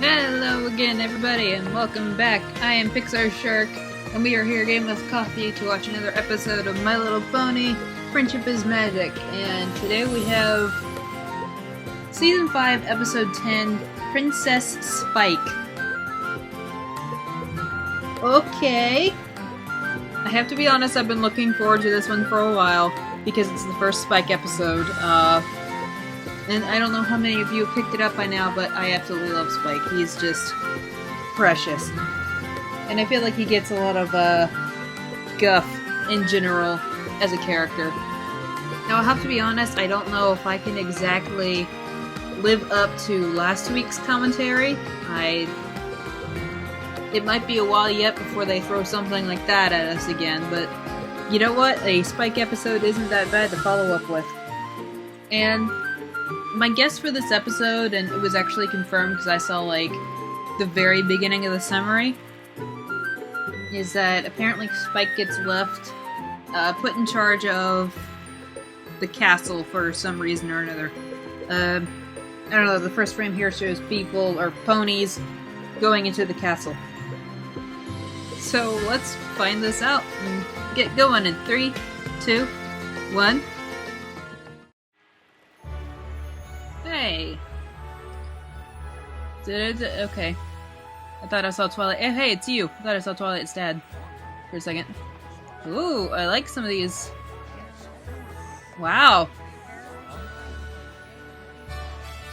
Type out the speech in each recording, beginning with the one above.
Hello again, everybody, and welcome back. I am Pixar Shark, and we are here again with coffee to watch another episode of My Little Pony, Friendship is Magic. And today we have Season 5, Episode 10, Princess Spike. Okay. I have to be honest, I've been looking forward to this one for a while, because it's the first Spike episode. And I don't know how many of you have picked it up by now, but I absolutely love Spike. He's just precious. And I feel like he gets a lot of guff in general as a character. Now, I'll have to be honest, I don't know if I can exactly live up to last week's commentary. It might be a while yet before they throw something like that at us again, but you know what? A Spike episode isn't that bad to follow up with. And my guess for this episode, and it was actually confirmed because I saw, like, the very beginning of the summary, is that apparently Spike gets left, put in charge of the castle for some reason or another. I don't know, the first frame here shows people, or ponies, going into the castle. So let's find this out and get going in 3, 2, 1... Hey. Okay. I thought I saw Twilight. Hey, it's you. I thought I saw Twilight's dad for a second. Ooh, I like some of these. Wow.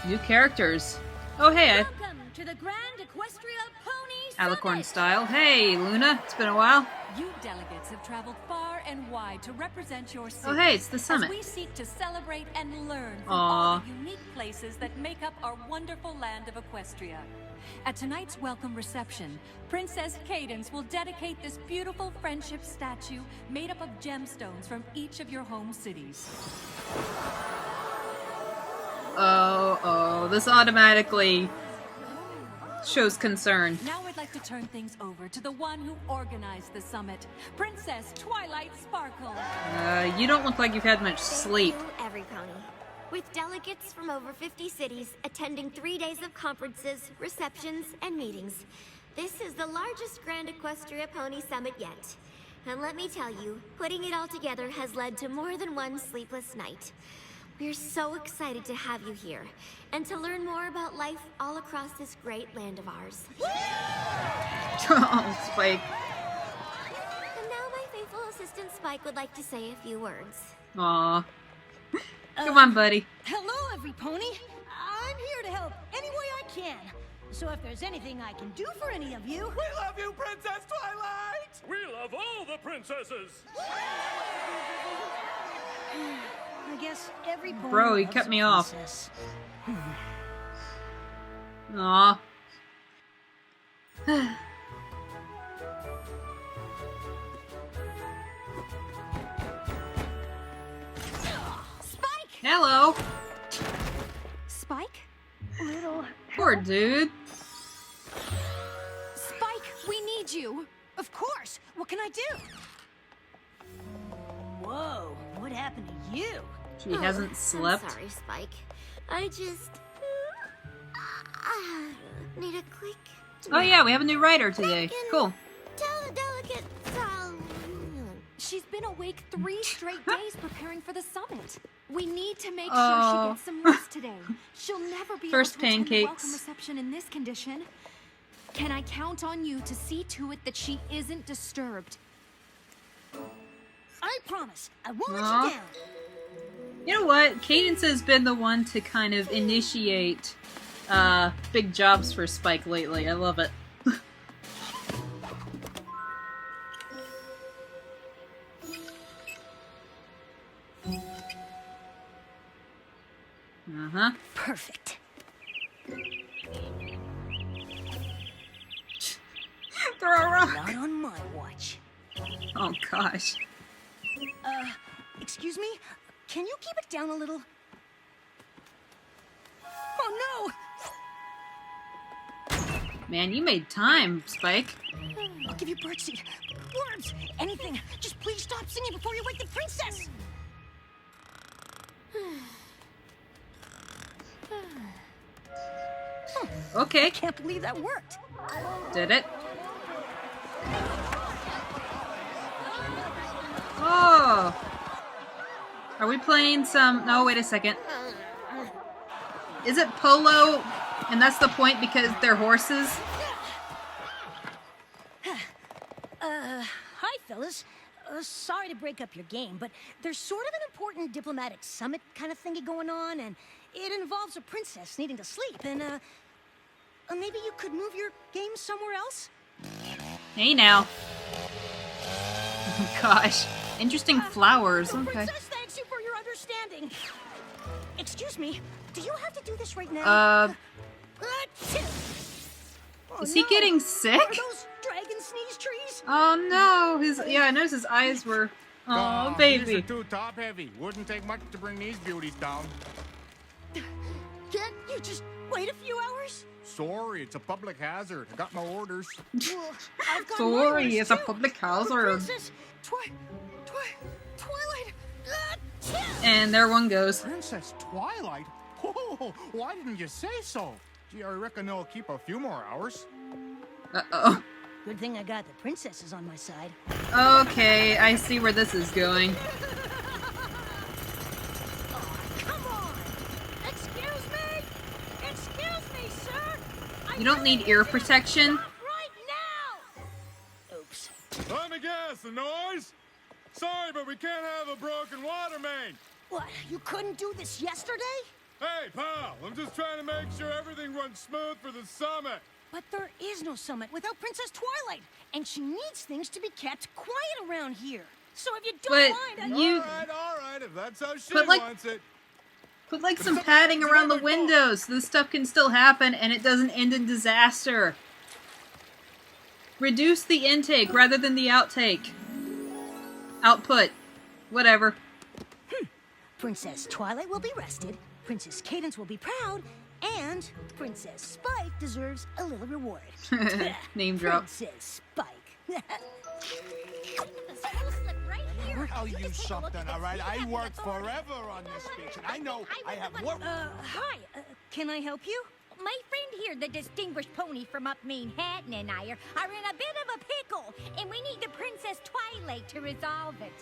New characters. Oh, hey. Welcome to the Grand Equestria Pony Alicorn Summit. style. Hey, Luna. It's been a while. You delegates have traveled far and wide to represent your city. Oh, hey, it's the summit. As we seek to celebrate and learn from Aww. all the unique places that make up our wonderful land of Equestria. At tonight's welcome reception, Princess Cadence will dedicate this beautiful friendship statue made up of gemstones from each of your home cities. Oh, this automatically shows concern. Now I'd like to turn things over to the one who organized the summit, Princess Twilight Sparkle. You don't look like you've had much sleep. Thank you, every pony. With delegates from over 50 cities attending 3 days of conferences, receptions, and meetings, this is the largest Grand Equestria Pony Summit yet. And let me tell you, putting it all together has led to more than one sleepless night. We're so excited to have you here, and to learn more about life all across this great land of ours. Oh, Spike. And now my faithful assistant Spike would like to say a few words. Aw. Come on, buddy. Hello, every pony. I'm here to help any way I can. So if there's anything I can do for any of you... We love you, Princess Twilight! We love all the princesses! I guess every pony Bro, he loves cut a me off. princess. Aw. Spike! Hello. Spike? Little... Poor dude. Spike, we need you! Of course! What can I do? Whoa, what happened to you? She hasn't slept. I'm sorry, Spike. I just... need a quick... Oh yeah, we have a new writer today. Cool. Tell the delegates She's been awake 3 straight days preparing for the summit. We need to make Oh. sure she gets some rest today. She'll never be First able to attend the pancakes. welcome reception in this condition. Can I count on you to see to it that she isn't disturbed? I promise, I won't let Aw. you down. You know what? Cadence has been the one to kind of initiate big jobs for Spike lately. I love it. Uh-huh. Perfect. Throw a rock! Not on my watch. Oh gosh. Excuse me? Can you keep it down a little? Oh Man, you made time, Spike. no! I'll give you birdseed, worms, anything. Just please stop singing before you wake the princess. Okay. I can't believe that worked. Did it? Oh! Are we playing some... No, wait a second. Is it polo? And that's the point because they're horses? Hi, fellas. Sorry to break up your game, but there's sort of an important diplomatic summit kind of thingy going on, and it involves a princess needing to sleep, and, maybe you could move your game somewhere else? Hey now. Oh, gosh. Interesting flowers. The Okay. princess thanks you for your understanding. Excuse me, do you have to do this right now? Is he getting sick? Are those dragon sneeze trees? Oh no, I noticed his eyes were... Oh, baby. These are too top heavy. Wouldn't take much to bring these beauties down. Can't you just wait a few hours? Sorry, it's a public hazard. I got my orders. Well, I've got Sorry, orders, it's a too. public For hazard. Princess Twilight. And there one goes. Princess Twilight? Oh, why didn't you say so? Gee, I reckon they'll keep a few more hours. Uh-oh. Good thing I got the princesses on my side. Okay, I see where this is going. Come on! Excuse me, sir! You don't need ear protection? Right now! Oops. Let me guess, the noise? Sorry, but we can't have a broken water main. What, you couldn't do this yesterday? Hey, pal, I'm just trying to make sure everything runs smooth for the summit. But there is no summit without Princess Twilight, and she needs things to be kept quiet around here. So if you don't mind, you All right, if that's how she But, like- wants it. put like some padding around the windows so this stuff can still happen and it doesn't end in disaster. Reduce the intake rather than the outtake. Output. Whatever. Princess Twilight will be rested, Princess Cadence will be proud, and Princess Spike deserves a little reward. Name drop. Princess Spike. I'll use something, all right? I worked forever on this speech, and I know I have work. Hi, can I help you? My friend here, the distinguished pony from up Manhattan, and I are in a bit of a pickle, and we need the Princess Twilight to resolve it.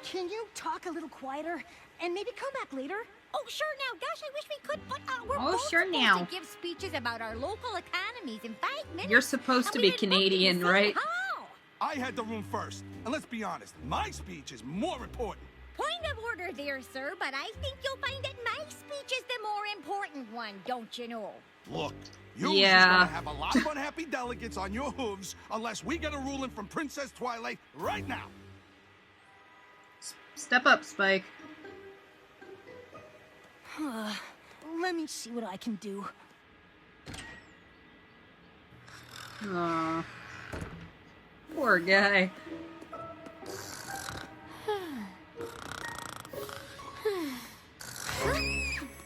Can you talk a little quieter, and maybe come back later? Oh, sure now. Gosh, I wish we could, but we're Oh, both sure supposed now. to give speeches about our local economies in 5 minutes. You're supposed to and be we didn't book the Canadian, decision right? hall. I had the room first, and let's be honest, my speech is more important. Point of order there, sir, but I think you'll find that my speech is the more important one, don't you know? Look, you're Yeah. gonna have a lot of unhappy delegates on your hooves unless we get a ruling from Princess Twilight right now. Step up, Spike. Let me see what I can do. Aw. Poor guy.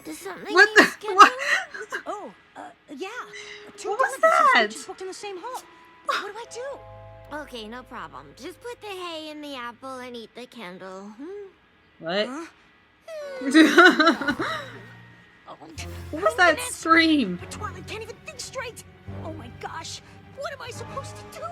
Does something What need the? scheduled? What? Oh, yeah. Two What was delegates and that? speeches booked in the same hall. What do I do? Okay, no problem. Just put the hay in the apple and eat the candle. What? Huh? What was that scream? But Twilight can't even think straight. Oh my gosh. What am I supposed to do?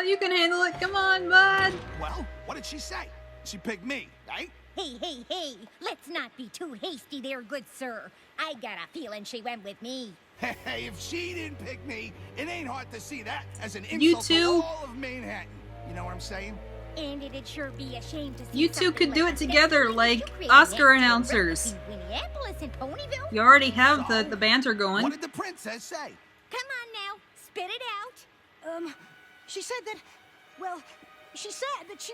You can handle it. Come on, bud. Well, what did she say? She picked me, right? Hey, let's not be too hasty there, good sir. I got a feeling she went with me. Hey, if she didn't pick me, it ain't hard to see that as an You insult to two? all of Manhattan. You know what I'm saying? And it'd sure be a shame to see You two something could do like it that together, happen like to Ukraine Oscar next to announcers. Minneapolis and Ponyville. You already have the banter going. What did the princess say? Come on now, spit it out. She said that, well, she said that she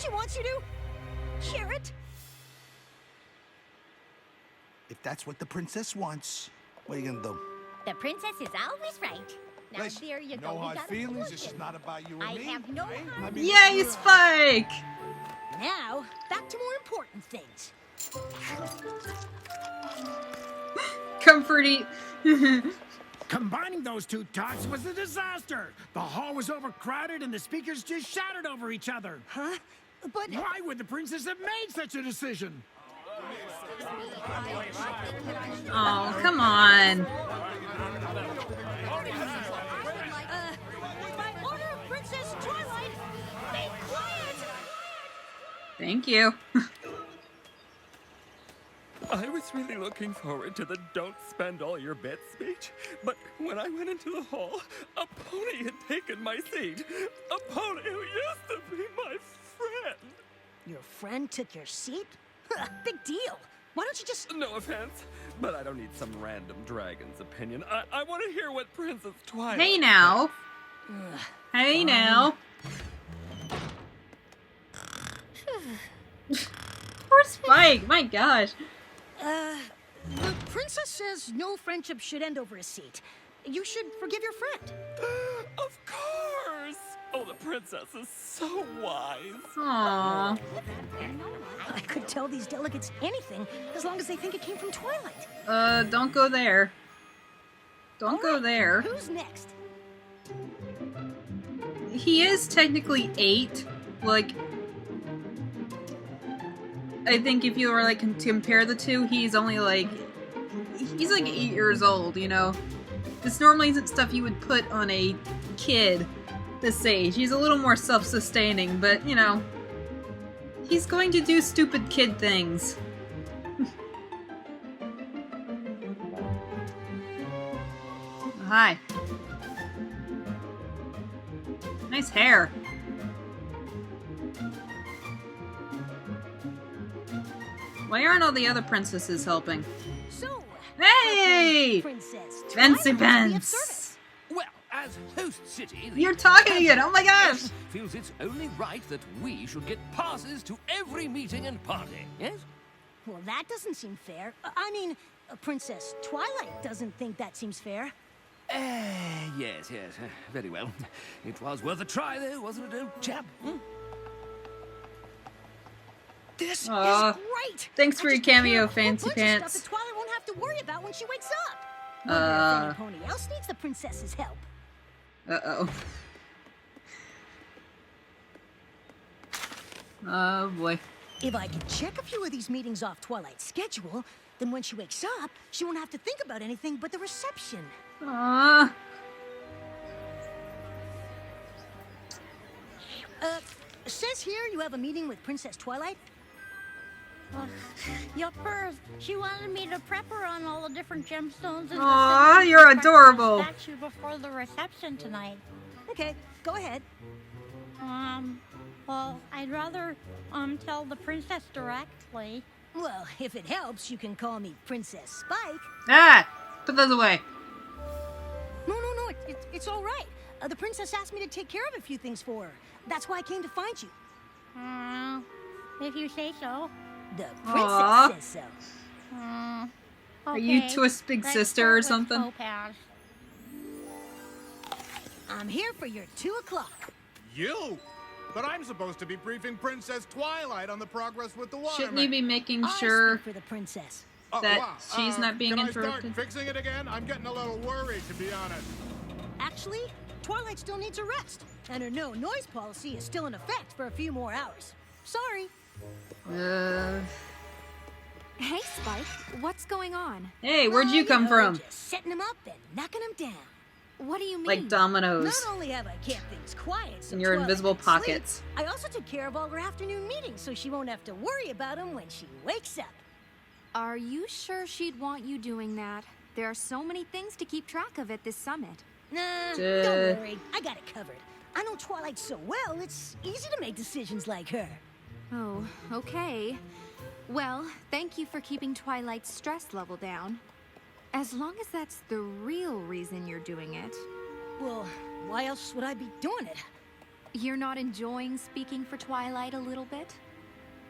wants you to share it. If that's what the princess wants, what are you gonna do? The princess is always right. Now Listen, there you go. no We hard got a feelings. This is solution. not about you and I me. have no right? hard I mean, Yay, Spike! Now, back to more important things. Comforting. Combining those two talks was a disaster. The hall was overcrowded and the speakers just shouted over each other. Huh? But Why would the princess have made such a decision? Oh, come on. By order of Princess Twilight, be quiet! Thank you. I was really looking forward to the don't spend all your bits speech, but when I went into the hall, a pony had taken my seat. A pony who used to be my friend. Your friend took your seat? Big deal. Why don't you just... No offense, but I don't need some random dragon's opinion. I want to hear what Princess Twilight... Hey now. Hey now. Poor Spike, my gosh. The princess says no friendship should end over a seat. You should forgive your friend. Of course! Oh, the princess is so wise. Aww. I could tell these delegates anything as long as they think it came from Twilight. Don't go there. Don't go there. Who's next? He is technically 8. Like, I think if you were like to compare the two, he's only like, he's like 8 years old, you know? This normally isn't stuff you would put on a kid this age. He's a little more self-sustaining, but, you know, he's going to do stupid kid things. Hi. Nice hair. Why aren't all the other princesses helping? So, Hey! Princess Fancy Twilight must be of pants! service. Well, as host city, the You're talking again! Oh my gosh! feels it's only right that we should get passes to every meeting and party. Yes? Well, that doesn't seem fair. I mean, Princess Twilight doesn't think that seems fair. Yes, very well. It was worth a try, though, wasn't it, old chap? Hmm? This is Aw. great! Thanks I for your just prepared cameo, a whole Fancy bunch of Pants. stuff that Twilight won't have to worry about when she wakes up. Wonder if any pony else needs the princess's help. Uh-oh. Oh boy. If I can check a few of these meetings off Twilight's schedule, then when she wakes up, she won't have to think about anything but the reception. Aww. Says here you have a meeting with Princess Twilight? Yuppers, she wanted me to prep her on all the different gemstones and Aw, you're adorable. statue before the reception tonight. Okay, go ahead. Well, I'd rather tell the princess directly. Well, if it helps, you can call me Princess Spike. Ah! Put those away. No, it's all right. The princess asked me to take care of a few things for her. That's why I came to find you. If you say so. The Aw. princess says so. Are you Okay, Twist Big let's Sister start or with something? Topaz. I'm here for your 2 o'clock. You? But I'm supposed to be briefing Princess Twilight on the progress with the water. Shouldn't you be making I sure speak for the princess. that she's not being can interrupted? I start fixing it again? I'm getting a little worried, to be honest. Actually, Twilight still needs a rest, and her no-noise policy is still in effect for a few more hours. Sorry. Hey, Spike, what's going on? Hey, where'd you come from? Just setting him up and knocking him down. What do you mean? Like dominoes Not only have I kept things quiet so in your Twilight invisible can sleep, pockets. I also took care of all her afternoon meetings so she won't have to worry about them when she wakes up. Are you sure she'd want you doing that? There are so many things to keep track of at this summit. Nah, Duh. don't worry. I got it covered. I know Twilight so well, it's easy to make decisions like her. Oh, okay. Well, thank you for keeping Twilight's stress level down. As long as that's the real reason you're doing it. Well, why else would I be doing it? You're not enjoying speaking for Twilight a little bit?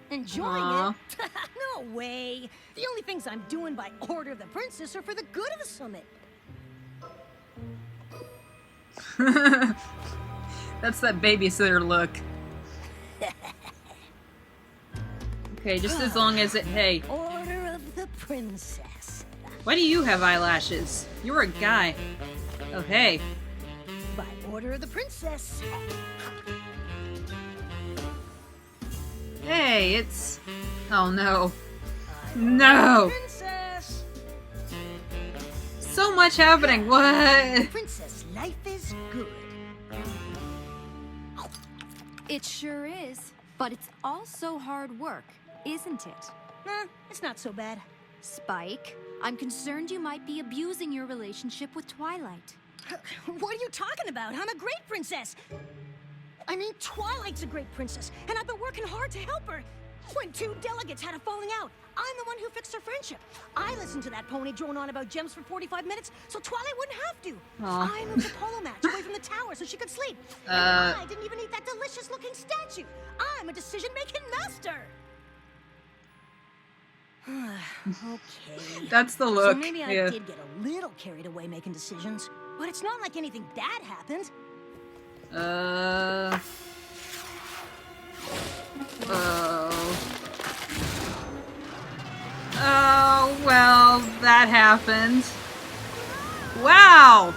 Enjoying Aw. it? No way. The only things I'm doing by order of the princess are for the good of the summit. That's that babysitter look. Okay, just as long as it. Hey, Order of the princess. why do you have eyelashes? You're a guy. Oh, hey. By order of the princess. Hey, it's. Oh no. No! Princess! So much happening, what? Princess, life is good. It sure is. But it's also hard work, isn't it? Nah, it's not so bad. Spike, I'm concerned you might be abusing your relationship with Twilight. What are you talking about? I'm a great princess. I mean, Twilight's a great princess, and I've been working hard to help her. When two delegates had a falling out, I'm the one who fixed their friendship. I listened to that pony drone on about gems for 45 minutes, so Twilight wouldn't have to. Aw. I moved the polo match away from the tower so she could sleep. And I didn't even eat that delicious-looking statue. I'm a decision-making master. Okay. That's the look. So maybe I did get a little carried away making decisions, but it's not like anything bad happened. Oh. Oh, well, that happened. Wow!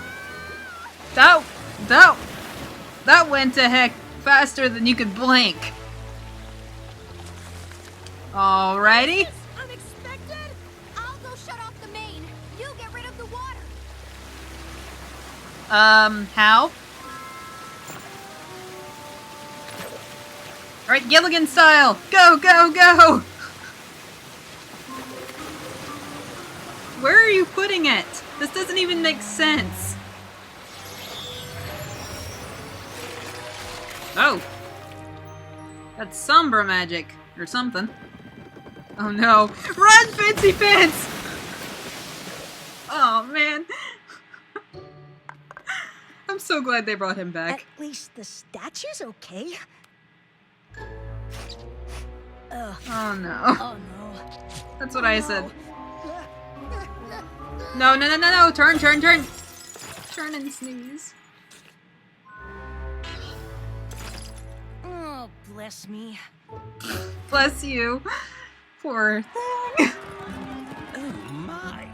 That went a heck faster than you could blink. Alrighty. Unexpected? I'll go shut off the main. You get rid of the water. How? Alright, Gilligan style! Go, go, go! Where are you putting it? This doesn't even make sense. Oh. That's Sombra magic. Or something. Oh no. Run, Fancy Pants! Oh man. I'm so glad they brought him back. At least the statue's okay. Oh no. Oh no. That's what I said. No, no, no, no, no! Turn, turn, turn! Turn and sneeze. Oh, bless me. Bless you. Poor thing. Oh my!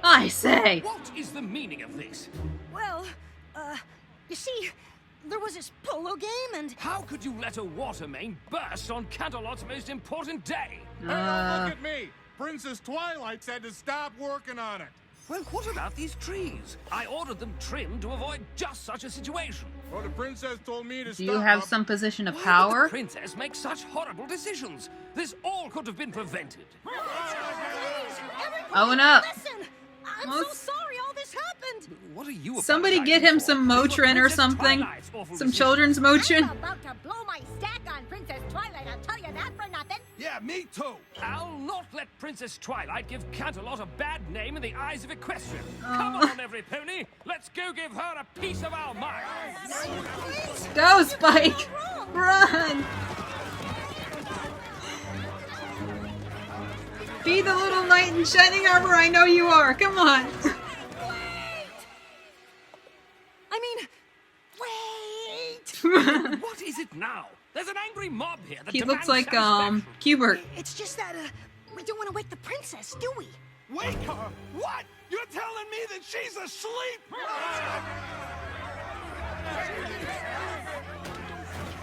I say! What is the meaning of this? Well, you see, there was this polo game and... How could you let a water main burst on Canterlot's most important day? Hey, don't look at me! Princess Twilight said to stop working on it. Well, what about these trees? I ordered them trimmed to avoid just such a situation. Well, the princess told me to Do stop. you have some position of Why would power? the princess make such horrible decisions? This all could have been prevented. Own up. Listen! I'm Well, so sorry all this happened! What are you Somebody get apologizing him for? some This was Motrin or Princess something. Twilight's awful Some decision. children's Motrin. I'm about to blow my stack on Princess Twilight, I'll tell you that for nothing. Yeah, me too. I'll not let Princess Twilight give Canterlot a bad name in the eyes of Equestria. Come on, every pony. Let's go give her a piece of our minds. Go, Spike! Run! Be the little knight in shining armor I know you are. Come on. I mean, wait! What is it now? There's an angry mob here that He looks demands like, satisfaction. Cubert. It's just that, we don't want to wake the princess, do we? Wake her? What? You're telling me that she's asleep?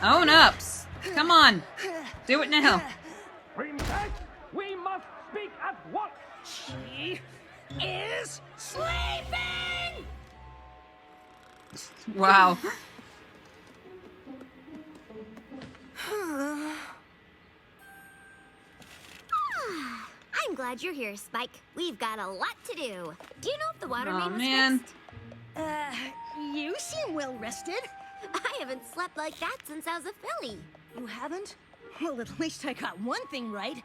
Own ups. Come on. Do it now. Princess, we must speak at once. She is sleeping! Wow. I'm glad you're here, Spike. We've got a lot to do. Do you know if the water main was man. fixed? You seem well rested. I haven't slept like that since I was a filly. You haven't? Well, at least I got one thing right.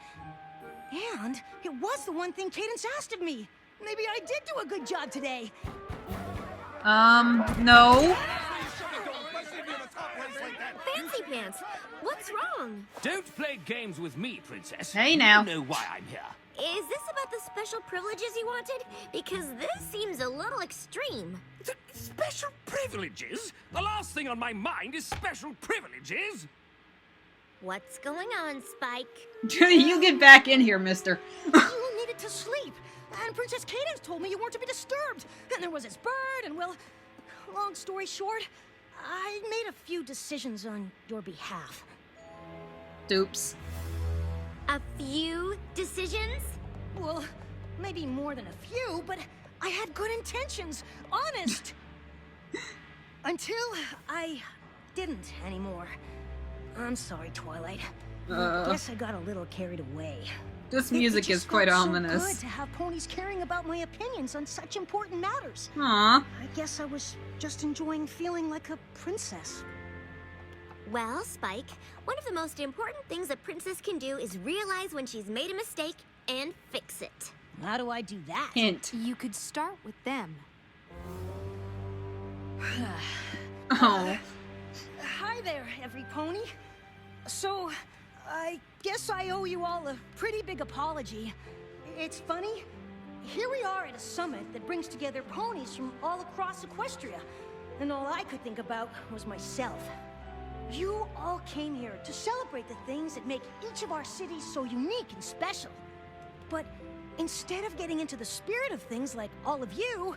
And it was the one thing Cadence asked of me. Maybe I did do a good job today. No. Fancy Pants, what's wrong? Don't play games with me, Princess. Hey, now. You know why I'm here. Is this about the special privileges you wanted? Because this seems a little extreme. Special privileges? The last thing on my mind is special privileges. What's going on, Spike? You get back in here, mister. You needed to sleep. And Princess Cadence told me you weren't to be disturbed. And there was this bird, and well, long story short, I made a few decisions on your behalf. Oops. A few decisions? Well, maybe more than a few, but I had good intentions. Honest! Until I didn't anymore. I'm sorry, Twilight. I guess I got a little carried away. This music is quite ominous. So good to have ponies caring about my opinions on such important matters. Aww. I guess I was just enjoying feeling like a princess. Well, Spike, one of the most important things a princess can do is realize when she's made a mistake and fix it. How do I do that? Hint. You could start with them. Oh. Hi there, every pony. So, I guess I owe you all a pretty big apology. It's funny. Here we are at a summit that brings together ponies from all across Equestria, and all I could think about was myself. You all came here to celebrate the things that make each of our cities so unique and special. But instead of getting into the spirit of things like all of you,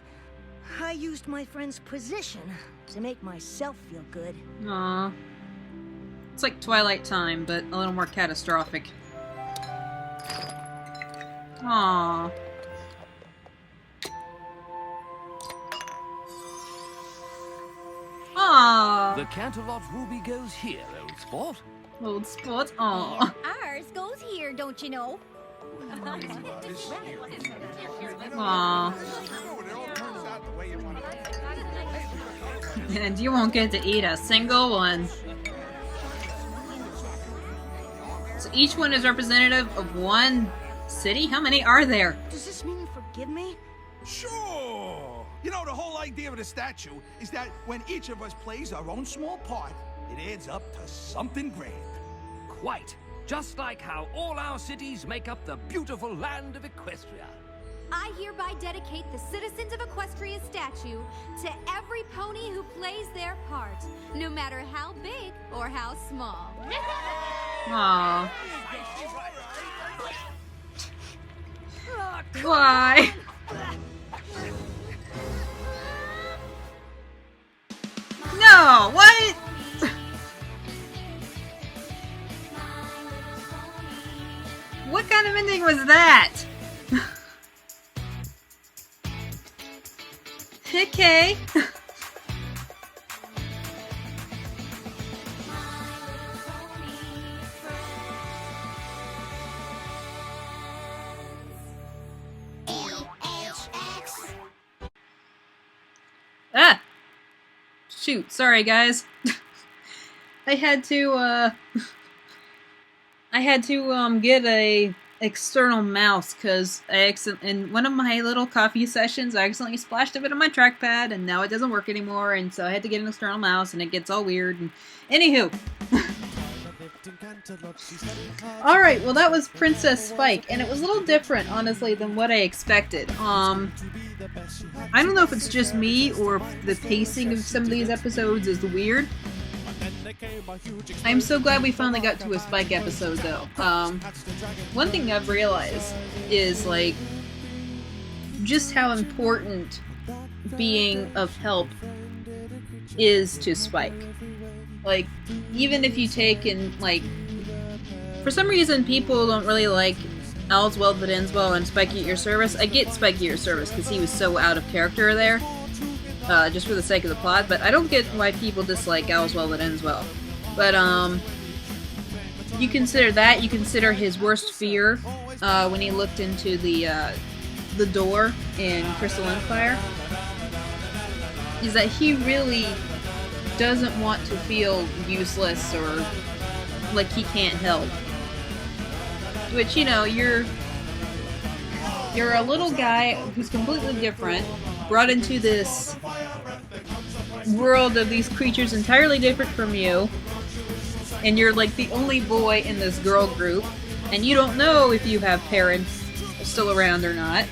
I used my friend's position to make myself feel good. Aww. It's like Twilight time, but a little more catastrophic. Aww. Aww. The Canterlot ruby goes here, old sport. Old sport? Aww. Ours goes here, don't you know? Aww. And you won't get to eat a single one. So each one is representative of one city? How many are there? Does this mean you forgive me? Sure! You know, the whole idea of the statue is that when each of us plays our own small part, it adds up to something grand. Quite. Just like how all our cities make up the beautiful land of Equestria. I hereby dedicate the Citizens of Equestria statue to every pony who plays their part, no matter how big or how small. Aww. Why? No! What? What kind of ending was that? Okay. Ah! Shoot, sorry guys. I had to get a external mouse because in one of my little coffee sessions I accidentally splashed a bit on my trackpad and now it doesn't work anymore, and so I had to get an external mouse and it gets all weird. And anywho. Alright, well that was Princess Spike, and it was a little different, honestly, than what I expected. I don't know if it's just me or if the pacing of some of these episodes is weird. I'm so glad we finally got to a Spike episode, though. One thing I've realized is, like, just how important being of help is to Spike. Like, even if you take and, like, for some reason people don't really like All's Well That Ends Well and Spike at Your Service. I get Spike at Your Service because he was so out of character there, just for the sake of the plot, but I don't get why people dislike All's Well That Ends Well. But, you consider that, you consider his worst fear, when he looked into the door in Crystal Empire, is that he really doesn't want to feel useless or like he can't help. Which, you know, you're a little guy who's completely different, brought into this world of these creatures entirely different from you, and you're like the only boy in this girl group, and you don't know if you have parents still around or not.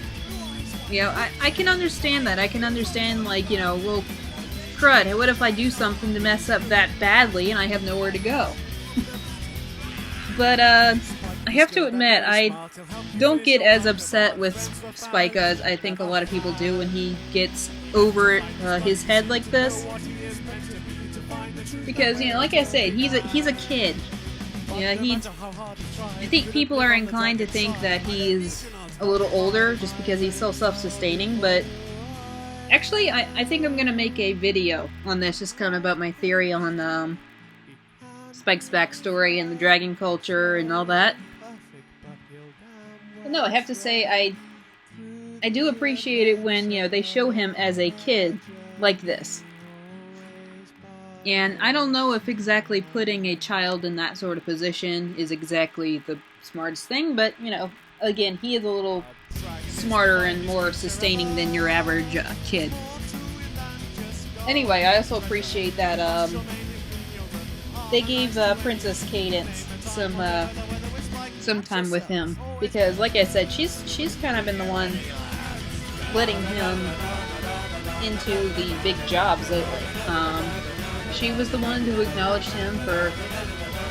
You know, I can understand that. I can understand, like, you know, well, crud, what if I do something to mess up that badly and I have nowhere to go? But, I have to admit, I don't get as upset with Spike as I think a lot of people do when he gets over his head like this. Because, you know, like I said, he's a kid. Yeah, I think people are inclined to think that he's a little older just because he's so self-sustaining, but actually, I think I'm gonna make a video on this, just kind of about my theory on Spike's backstory and the dragon culture and all that. But no, I have to say, I do appreciate it when, you know, they show him as a kid like this. And I don't know if exactly putting a child in that sort of position is exactly the smartest thing, but, you know, again, he is a little smarter and more sustaining than your average kid. Anyway, I also appreciate that they gave Princess Cadence some time with him, because, like I said, she's kind of been the one letting him into the big jobs lately. She was the one who acknowledged him for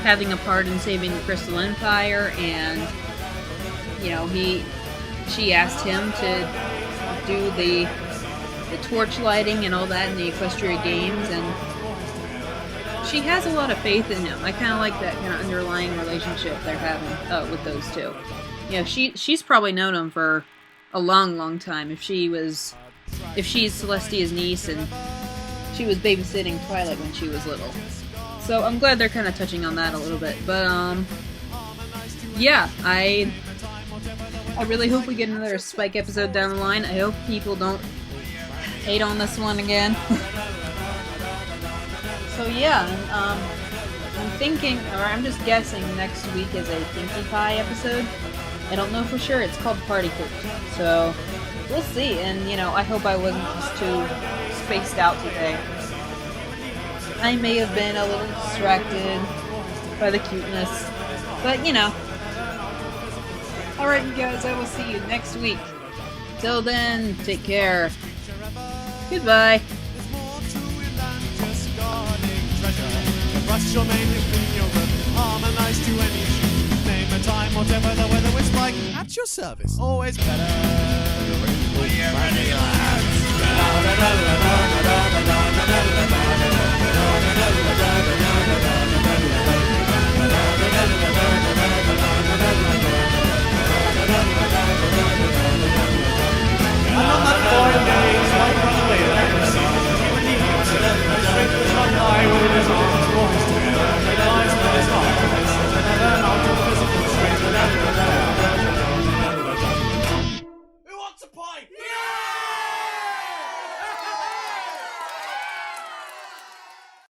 having a part in saving the Crystal Empire, and, you know, she asked him to do the torch lighting and all that in the Equestria Games, and she has a lot of faith in him. I kind of like that kind of underlying relationship they're having with those two. You know, she's probably known him for a long, long time. If she's Celestia's niece and she was babysitting Twilight when she was little. So I'm glad they're kind of touching on that a little bit. But, yeah, I really hope we get another Spike episode down the line. I hope people don't hate on this one again. So yeah, I'm thinking, or I'm just guessing, next week is a Pinkie Pie episode. I don't know for sure. It's called Party Poop. So we'll see. And, you know, I hope I wasn't just too spaced out today. I may have been a little distracted by the cuteness, but, you know. Alright, you guys, I will see you next week. Till then, take care. Goodbye. Brush your mane and clean your room. Harmonize to any tune. Name a time, whatever the weather is like. At your service, always better. Are you ready, lads?